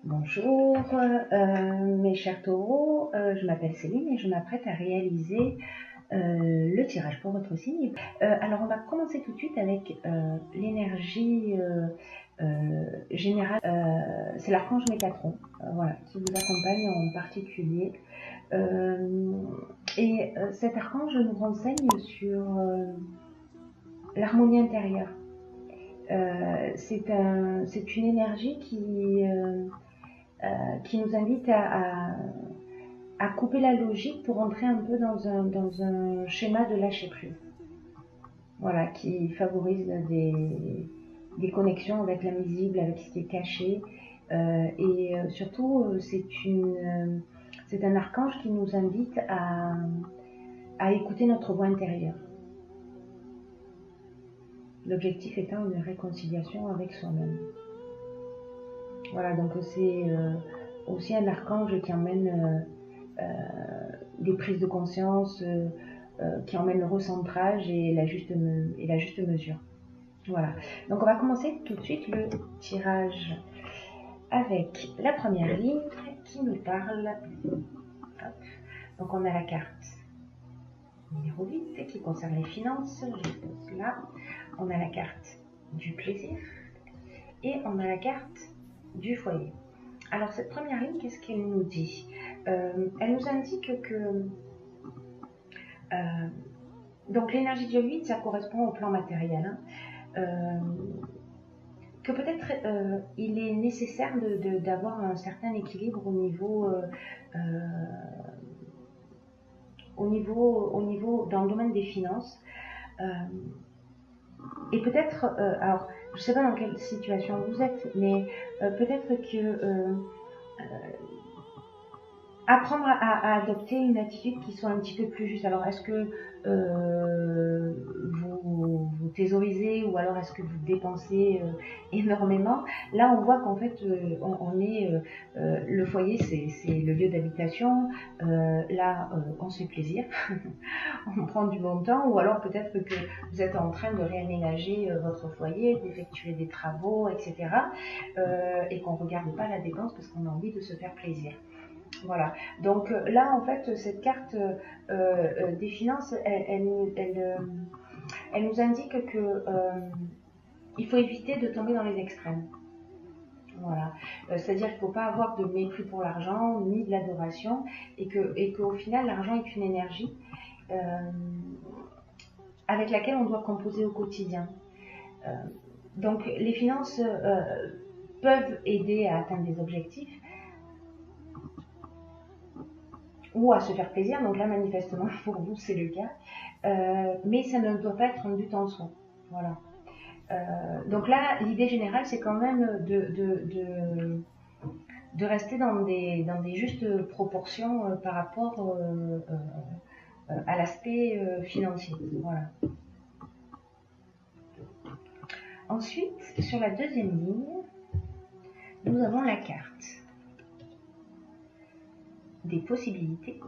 Bonjour, mes chers taureaux, je m'appelle Céline et je m'apprête à réaliser le tirage pour votre signe. Alors on va commencer tout de suite avec l'énergie générale. C'est l'archange Métatron, voilà, qui vous accompagne en particulier. Cet archange nous renseigne sur l'harmonie intérieure. C'est une énergie qui nous invite à couper la logique pour entrer un peu dans un schéma de lâcher prise. Voilà, qui favorise des connexions avec l'invisible, avec ce qui est caché. Surtout, c'est un archange qui nous invite à écouter notre voix intérieure. L'objectif étant une réconciliation avec soi-même. Voilà, donc c'est aussi un archange qui emmène des prises de conscience, qui emmène le recentrage et la juste mesure. Voilà, donc on va commencer tout de suite le tirage avec la première ligne qui nous parle. Hop. Donc on a la carte numéro 8 qui concerne les finances, je pose là. On a la carte du plaisir et on a la carte du foyer. Alors cette première ligne, qu'est-ce qu'elle nous dit? Elle nous indique que donc l'énergie du 8, ça correspond au plan matériel. Que peut-être il est nécessaire d'avoir un certain équilibre au niveau dans le domaine des finances. Et peut-être, alors je ne sais pas dans quelle situation vous êtes, mais peut-être que apprendre à adopter une attitude qui soit un petit peu plus juste. Alors, est-ce que vous thésaurisez ou alors est-ce que vous dépensez énormément? Là, on voit qu'en fait, le foyer, c'est le lieu d'habitation. Là, on se fait plaisir, on prend du bon temps, ou alors peut-être que vous êtes en train de réaménager votre foyer, d'effectuer des travaux, etc. Et qu'on ne regarde pas la dépense parce qu'on a envie de se faire plaisir. Voilà, donc là en fait cette carte des finances, elle nous indique que il faut éviter de tomber dans les extrêmes. Voilà, c'est-à-dire qu'il ne faut pas avoir de mépris pour l'argent ni de l'adoration et qu'au final l'argent est une énergie avec laquelle on doit composer au quotidien. Donc les finances peuvent aider à atteindre des objectifs ou à se faire plaisir, donc là manifestement pour vous c'est le cas, mais ça ne doit pas être un but en soi. Voilà. Donc là l'idée générale c'est quand même de rester dans des justes proportions par rapport à l'aspect financier. Voilà. Ensuite, sur la deuxième ligne, nous avons la carte des possibilités,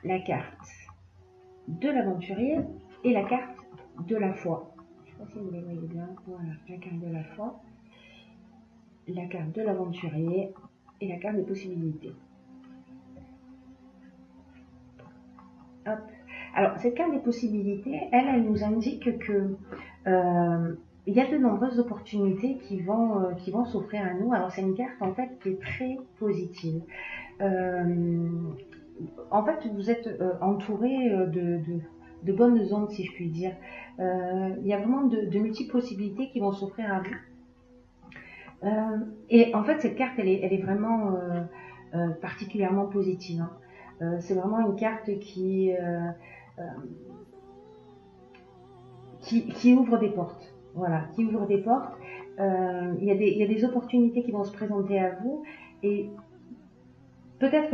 la carte de l'aventurier et la carte de la foi. Je ne sais pas si vous les voyez bien. Voilà, la carte de la foi, la carte de l'aventurier et la carte des possibilités. Hop. Alors, cette carte des possibilités, elle nous indique que il y a de nombreuses opportunités qui vont s'offrir à nous. Alors, c'est une carte en fait qui est très positive. En fait, vous êtes entouré de bonnes ondes, si je puis dire. Il y a vraiment de multiples possibilités qui vont s'offrir à vous. Et en fait, cette carte, elle est vraiment particulièrement positive. C'est vraiment une carte qui ouvre des portes. Voilà, qui ouvre des portes. Il y a des opportunités qui vont se présenter à vous et peut-être,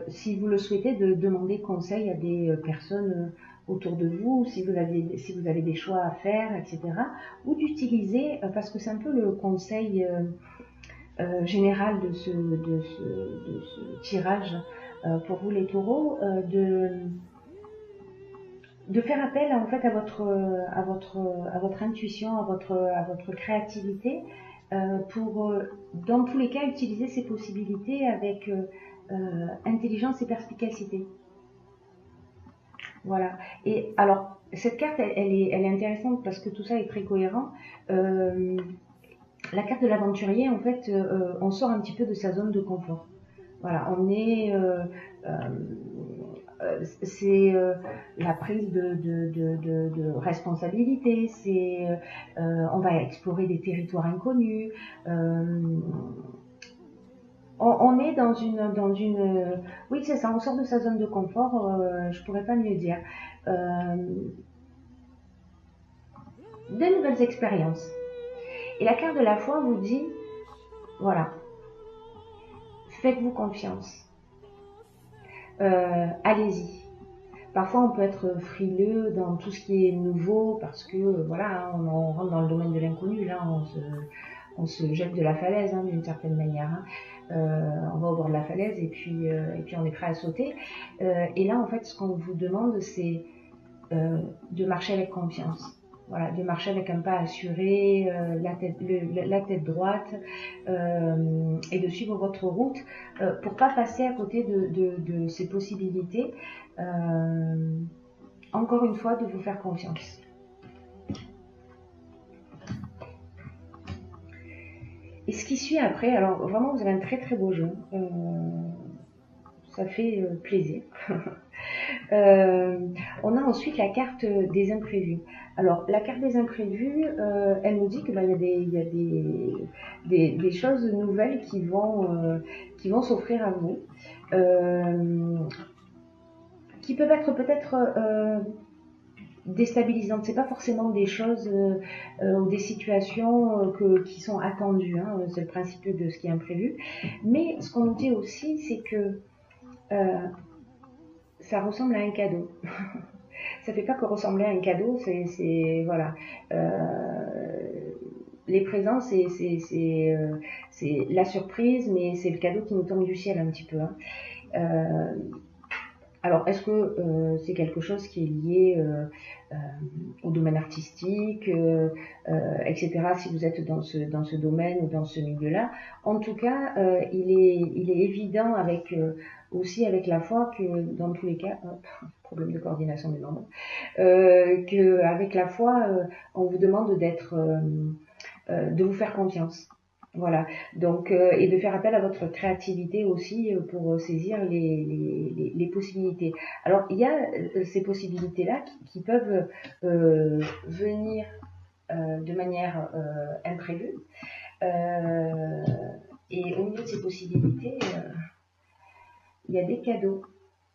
si vous le souhaitez, de demander conseil à des personnes autour de vous, si vous avez des choix à faire, etc. Ou d'utiliser, parce que c'est un peu le conseil général de ce tirage pour vous les taureaux, de faire appel en fait à votre intuition, à votre créativité, pour, dans tous les cas, utiliser ces possibilités avec intelligence et perspicacité. Voilà. Et alors, cette carte, elle est intéressante parce que tout ça est très cohérent. La carte de l'aventurier, en fait, on sort un petit peu de sa zone de confort. Voilà, on est, c'est la prise de responsabilité, c'est, on va explorer des territoires inconnus. On est dans une, oui c'est ça, on sort de sa zone de confort, je pourrais pas mieux dire. De nouvelles expériences. Et la carte de la foi vous dit, voilà, faites-vous confiance. Allez-y. Parfois, on peut être frileux dans tout ce qui est nouveau parce que, voilà, on rentre dans le domaine de l'inconnu. Là, on se jette de la falaise, hein, d'une certaine manière. Hein. On va au bord de la falaise et puis on est prêt à sauter. Et là, en fait, ce qu'on vous demande, c'est de marcher avec confiance. Voilà, de marcher avec un pas assuré, la tête droite, et de suivre votre route pour pas passer à côté de ces possibilités. Encore une fois, de vous faire confiance. Et ce qui suit après, alors vraiment vous avez un très très beau jeu, ça fait plaisir. On a ensuite la carte des imprévus. Alors la carte des imprévus, elle nous dit que il y a des choses nouvelles qui vont s'offrir à vous, qui peuvent être peut-être déstabilisantes. C'est pas forcément des choses ou des situations qui sont attendues. Hein. C'est le principe de ce qui est imprévu. Mais ce qu'on nous dit aussi, c'est que ça ressemble à un cadeau. Ça fait pas que ressembler à un cadeau, c'est voilà. Les présents, c'est la surprise, mais c'est le cadeau qui nous tombe du ciel un petit peu. Hein. Alors, est-ce que c'est quelque chose qui est lié au domaine artistique, etc. Si vous êtes dans ce domaine ou dans ce milieu-là, en tout cas, il est évident aussi avec la foi que dans tous les cas, problème de coordination des membres, qu'avec la foi, on vous demande de vous faire confiance. Voilà, donc et de faire appel à votre créativité aussi pour saisir les possibilités. Alors il y a ces possibilités-là qui peuvent venir de manière imprévue. Et au milieu de ces possibilités, il y a des cadeaux.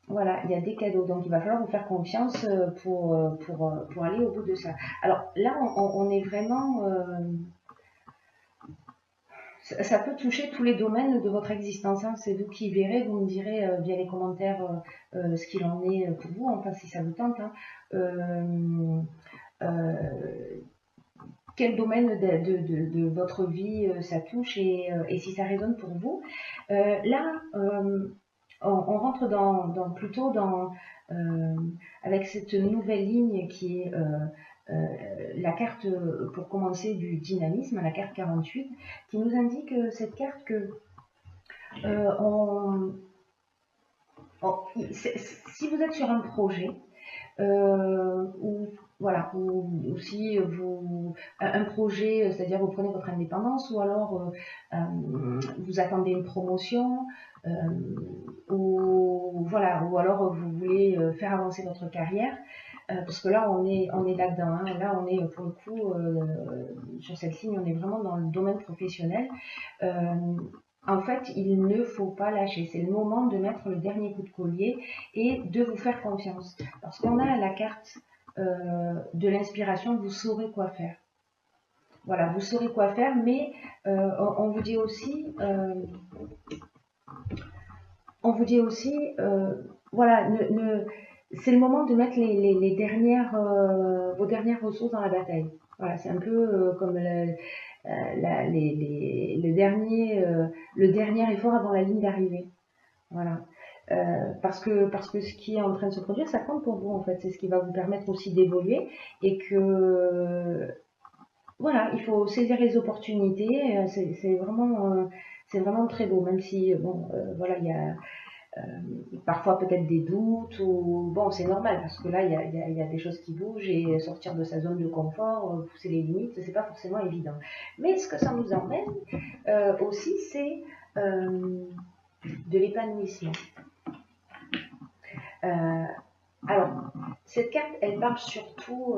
Voilà, il y a des cadeaux. Donc il va falloir vous faire confiance pour aller au bout de ça. Alors là, on est vraiment... ça peut toucher tous les domaines de votre existence. Hein. C'est vous qui verrez, vous me direz via les commentaires ce qu'il en est pour vous, enfin si ça vous tente. Hein. Quel domaine de votre vie ça touche et si ça résonne pour vous. Là, on rentre plutôt avec cette nouvelle ligne qui est la carte, pour commencer, du dynamisme, la carte 48, qui nous indique cette carte que si vous êtes sur un projet, ou voilà, ou si un projet, c'est-à-dire vous prenez votre indépendance, ou alors vous attendez une promotion, ou voilà, ou alors vous voulez faire avancer votre carrière, parce que là on est là-dedans, hein. Là on est pour le coup sur cette ligne, on est vraiment dans le domaine professionnel. En fait, il ne faut pas lâcher. C'est le moment de mettre le dernier coup de collier et de vous faire confiance. Parce qu'on a la carte de l'inspiration, vous saurez quoi faire. Voilà, vous saurez quoi faire, mais on vous dit aussi, voilà, c'est le moment de mettre vos dernières ressources dans la bataille. Voilà, c'est un peu comme le dernier effort avant la ligne d'arrivée. Voilà. Parce que ce qui est en train de se produire, ça compte pour vous en fait. C'est ce qui va vous permettre aussi d'évoluer et que voilà, il faut saisir les opportunités. C'est vraiment très beau, même si bon, voilà, il y a parfois peut-être des doutes ou bon, c'est normal parce que là, il y a des choses qui bougent et sortir de sa zone de confort, pousser les limites, c'est pas forcément évident. Mais ce que ça nous emmène aussi, c'est de l'épanouissement. Euh, alors, cette carte, elle parle surtout,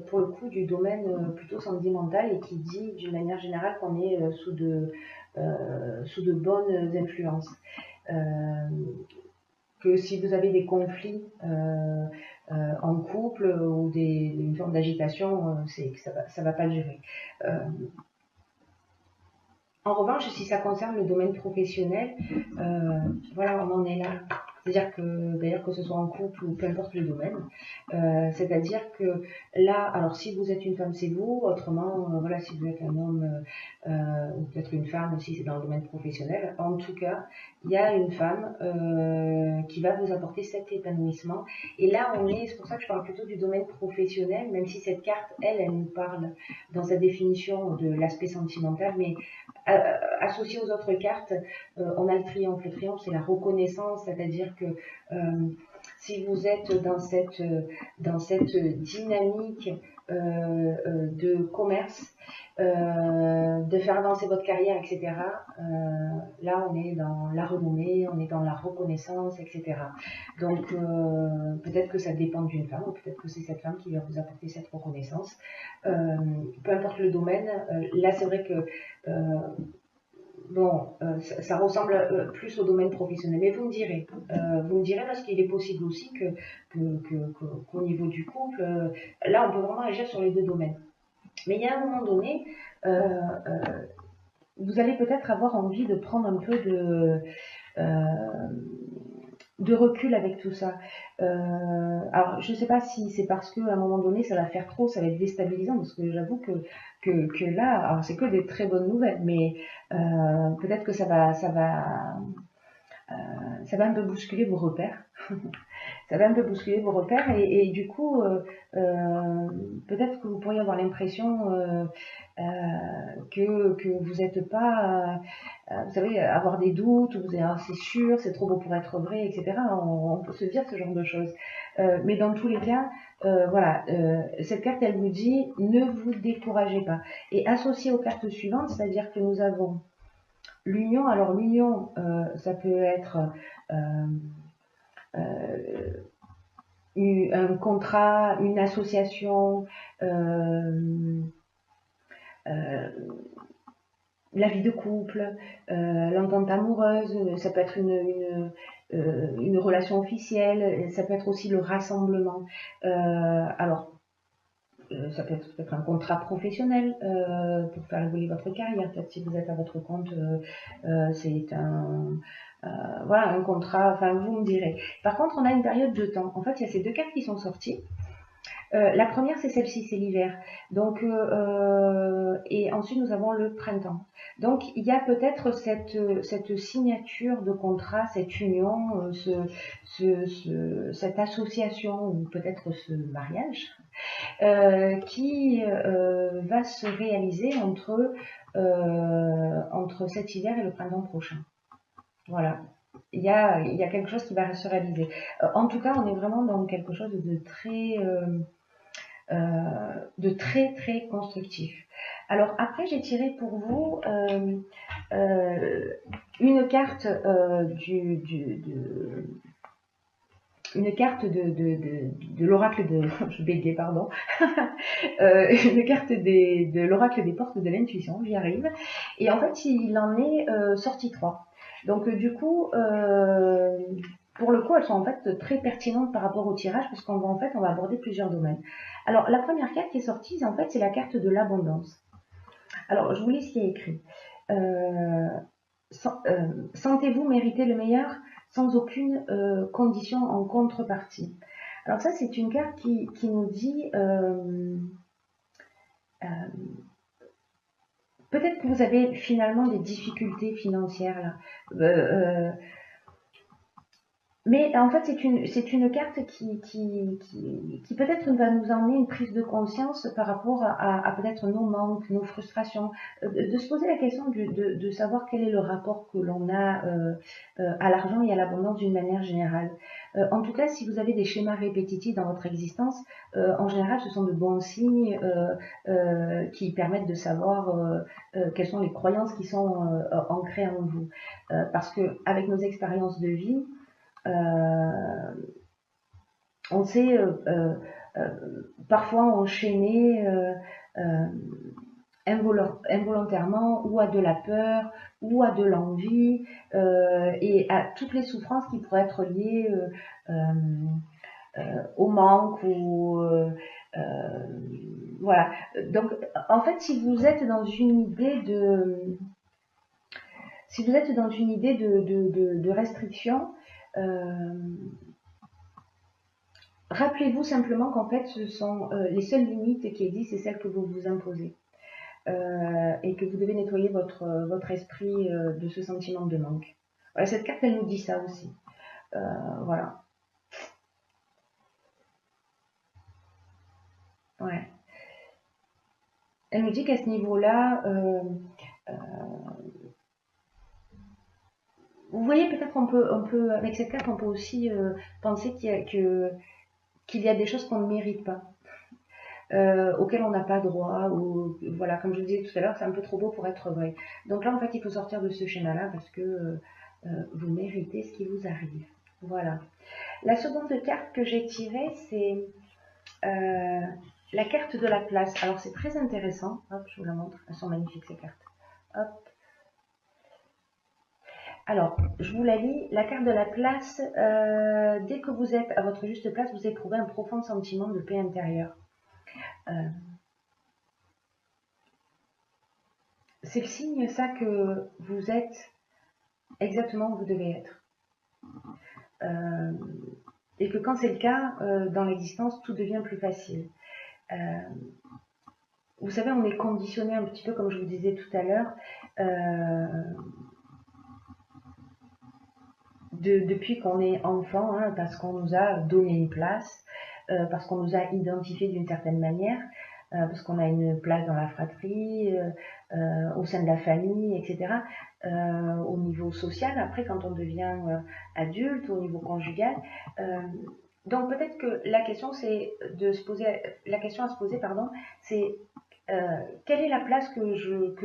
pour le coup, du domaine plutôt sentimental et qui dit d'une manière générale qu'on est sous de bonnes influences. Que si vous avez des conflits en couple ou une forme d'agitation, c'est que ça va pas durer. En revanche, si ça concerne le domaine professionnel, voilà, on en est là. C'est-à-dire que, d'ailleurs, que ce soit en couple ou peu importe le domaine, c'est-à-dire que là, alors si vous êtes une femme, c'est vous, autrement, voilà, si vous êtes un homme ou peut-être une femme aussi, c'est dans le domaine professionnel. En tout cas, il y a une femme qui va vous apporter cet épanouissement. Et là, c'est pour ça que je parle plutôt du domaine professionnel, même si cette carte, elle nous parle dans sa définition de l'aspect sentimental, mais associé aux autres cartes, on a le triomphe. Le triomphe, c'est la reconnaissance, c'est-à-dire que si vous êtes dans cette dynamique de commerce, de faire avancer votre carrière, etc. Là, on est dans la renommée, on est dans la reconnaissance, etc. Donc, peut-être que ça dépend d'une femme, ou peut-être que c'est cette femme qui va vous apporter cette reconnaissance. Peu importe le domaine, là, c'est vrai que bon, ça ressemble plus au domaine professionnel, mais vous me direz parce qu'il est possible aussi qu'au niveau du couple, là on peut vraiment agir sur les deux domaines. Mais il y a un moment donné, vous allez peut-être avoir envie de prendre un peu de recul avec tout ça. Alors, je ne sais pas si c'est parce qu'à un moment donné, ça va faire trop, ça va être déstabilisant, parce que j'avoue que là, alors c'est que des très bonnes nouvelles, mais peut-être que ça va un peu bousculer vos repères. Ça va un peu bousculer vos repères et du coup, peut-être que vous pourriez avoir l'impression que vous n'êtes pas, vous savez, avoir des doutes, ou vous avez, ah, c'est sûr, c'est trop beau pour être vrai, etc. On peut se dire ce genre de choses. Mais dans tous les cas, voilà, cette carte, elle vous dit, ne vous découragez pas. Et associée aux cartes suivantes, c'est-à-dire que nous avons l'union. Alors l'union, ça peut être un contrat, une association, la vie de couple, l'entente amoureuse, ça peut être une relation officielle, ça peut être aussi le rassemblement. Alors, ça peut être peut-être un contrat professionnel pour faire évoluer votre carrière. Peut-être si vous êtes à votre compte, c'est voilà, un contrat, enfin vous me direz. Par contre, on a une période de temps. En fait, il y a ces deux cartes qui sont sorties. La première, c'est celle-ci, c'est l'hiver. Donc, et ensuite, nous avons le printemps. Donc, il y a peut-être cette signature de contrat, cette union, cette association, ou peut-être ce mariage, qui va se réaliser entre cet hiver et le printemps prochain. Voilà. Il y a quelque chose qui va se réaliser. En tout cas, on est vraiment dans quelque chose de très très constructif. Alors après, j'ai tiré pour vous une carte une carte de l'oracle de je bégayais, pardon. Une carte de l'oracle des portes de l'intuition, j'y arrive. Et en fait, il en est sorti 3. Donc du coup, pour le coup, elles sont en fait très pertinentes par rapport au tirage, parce qu'on va on va aborder plusieurs domaines. Alors la première carte qui est sortie, en fait, c'est la carte de l'abondance. Alors je vous lis ce qui est écrit. Sentez-vous mériter le meilleur sans aucune condition en contrepartie. Alors ça, c'est une carte qui nous dit peut-être que vous avez finalement des difficultés financières là. Mais en fait, c'est une carte qui peut-être va nous emmener une prise de conscience par rapport à peut-être nos manques, nos frustrations, de se poser la question de savoir quel est le rapport que l'on a à l'argent et à l'abondance d'une manière générale. En tout cas, si vous avez des schémas répétitifs dans votre existence, en général, ce sont de bons signes qui permettent de savoir quelles sont les croyances qui sont ancrées en vous. Parce que avec nos expériences de vie, euh, on s'est euh, parfois enchaîné involontairement ou à de la peur ou à de l'envie et à toutes les souffrances qui pourraient être liées au manque ou voilà. Donc en fait, si vous êtes dans une idée de restriction, euh, rappelez-vous simplement qu'en fait, ce sont les seules limites qui existent, c'est celles que vous vous imposez. Et que vous devez nettoyer votre esprit de ce sentiment de manque. Voilà, cette carte, elle nous dit ça aussi. Voilà. Ouais. Elle nous dit qu'à ce niveau-là, euh, vous voyez, peut-être avec cette carte, on peut aussi penser qu'il y a des choses qu'on ne mérite pas. Auxquelles on n'a pas droit, ou voilà, comme je vous disais tout à l'heure, c'est un peu trop beau pour être vrai. Donc là, en fait, il faut sortir de ce schéma-là parce que vous méritez ce qui vous arrive. Voilà. La seconde carte que j'ai tirée, c'est la carte de la place. Alors c'est très intéressant. Hop, je vous la montre. Elles sont magnifiques ces cartes. Hop. Alors, je vous la lis. La carte de la place, dès que vous êtes à votre juste place, vous éprouvez un profond sentiment de paix intérieure. Euh, c'est le signe, ça, que vous êtes exactement où vous devez être. Euh, et que quand c'est le cas, dans l'existence, tout devient plus facile. Euh, vous savez, on est conditionné un petit peu, comme je vous disais tout à l'heure, depuis qu'on est enfant, hein, parce qu'on nous a donné une place, parce qu'on nous a identifié d'une certaine manière, parce qu'on a une place dans la fratrie, au sein de la famille, etc. Au niveau social, après, quand on devient adulte, au niveau conjugal. Donc peut-être que la question, c'est de se poser, la question à se poser, pardon, c'est quelle est la place que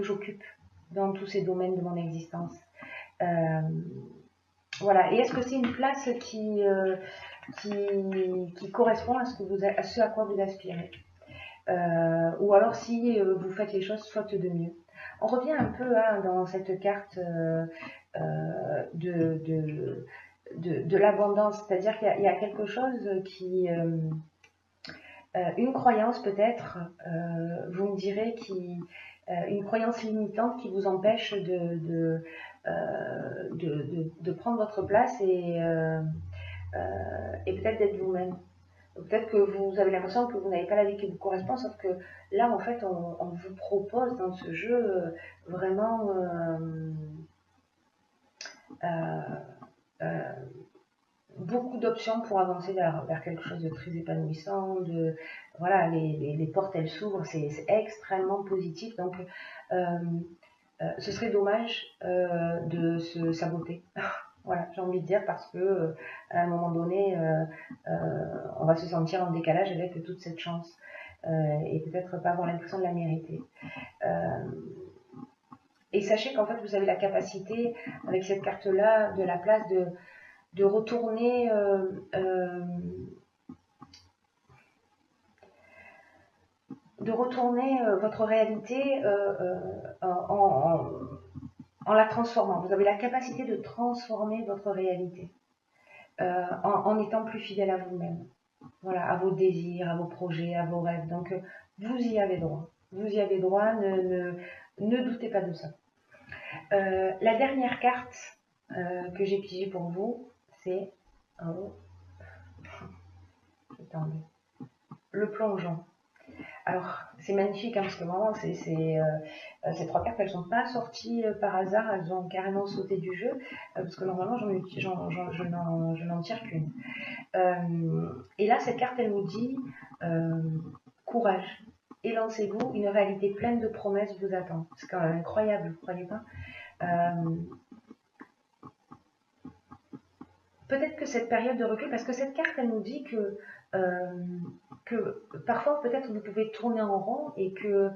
j'occupe dans tous ces domaines de mon existence. Euh, voilà. Et est-ce que c'est une place qui correspond à à ce à quoi vous aspirez, ou alors si vous faites les choses soit de mieux. On revient un peu hein, dans cette carte de l'abondance, c'est-à-dire qu'il y a quelque chose une croyance peut-être, vous me direz, une croyance limitante qui vous empêche de prendre votre place et peut-être d'être vous-même. Peut-être que vous avez l'impression que vous n'avez pas la vie qui vous correspond, sauf que là, en fait, on vous propose dans ce jeu vraiment euh, euh, beaucoup d'options pour avancer vers quelque chose de très épanouissant. Voilà, les portes, elles s'ouvrent, c'est extrêmement positif. Donc, euh, ce serait dommage de se saboter. Voilà, j'ai envie de dire, parce que à un moment donné, on va se sentir en décalage avec toute cette chance et peut-être pas avoir l'impression de la mériter. Euh, et sachez qu'en fait, vous avez la capacité, avec cette carte-là, de la place, de retourner votre réalité en la transformant. Vous avez la capacité de transformer votre réalité en étant plus fidèle à vous-même. Voilà, à vos désirs, à vos projets, à vos rêves. Donc, vous y avez droit. Vous y avez droit, ne doutez pas de ça. La dernière carte que j'ai pigée pour vous, c'est le plongeon. Alors, c'est magnifique, hein, parce que vraiment, ces 3 cartes, elles sont pas sorties par hasard, elles ont carrément sauté du jeu, parce que normalement, je n'en tire qu'une. Et là, cette carte, elle nous dit courage, élancez-vous, une réalité pleine de promesses vous attend. C'est quand même incroyable, vous croyez pas? Peut-être que cette période de recul, parce que cette carte, elle nous dit que parfois, peut-être, vous pouvez tourner en rond et que,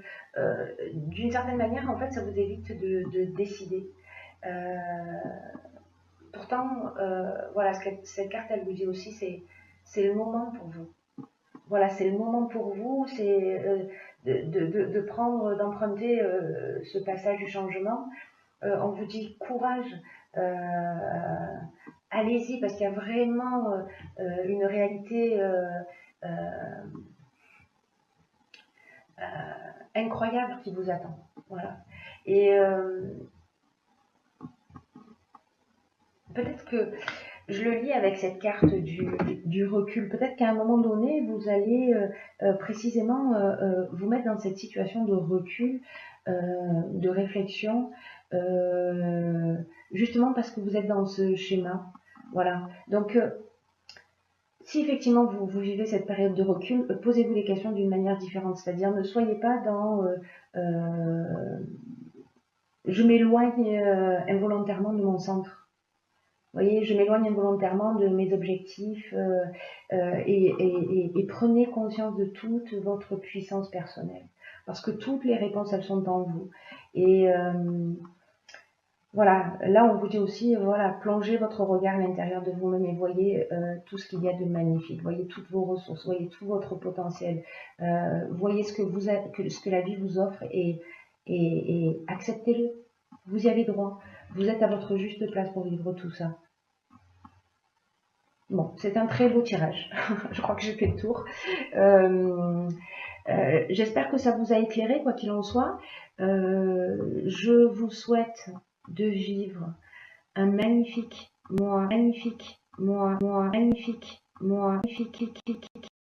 d'une certaine manière, en fait, ça vous évite de décider. Pourtant, voilà, cette carte, elle vous dit aussi, c'est le moment pour vous. Voilà, c'est le moment pour vous, c'est de prendre, d'emprunter ce passage du changement. On vous dit courage, allez-y, parce qu'il y a vraiment une réalité incroyable qui vous attend. Voilà. Et peut-être que je le lis avec cette carte du recul. Peut-être qu'à un moment donné, vous allez précisément vous mettre dans cette situation de recul, de réflexion, justement parce que vous êtes dans ce schéma. Voilà. Donc, si effectivement vous vivez cette période de recul, posez-vous les questions d'une manière différente. C'est-à-dire, ne soyez pas dans je m'éloigne involontairement de mon centre. Vous voyez, je m'éloigne involontairement de mes objectifs et prenez conscience de toute votre puissance personnelle. Parce que toutes les réponses, elles sont en vous. Et voilà, là on vous dit aussi, voilà, plongez votre regard à l'intérieur de vous-même et voyez tout ce qu'il y a de magnifique. Voyez toutes vos ressources, voyez tout votre potentiel. Voyez ce que la vie vous offre et acceptez-le. Vous y avez droit. Vous êtes à votre juste place pour vivre tout ça. Bon, c'est un très beau tirage. Je crois que j'ai fait le tour. J'espère que ça vous a éclairé, quoi qu'il en soit. Je vous souhaite de vivre un magnifique mois, magnifique mois, magnifique mois, magnifique.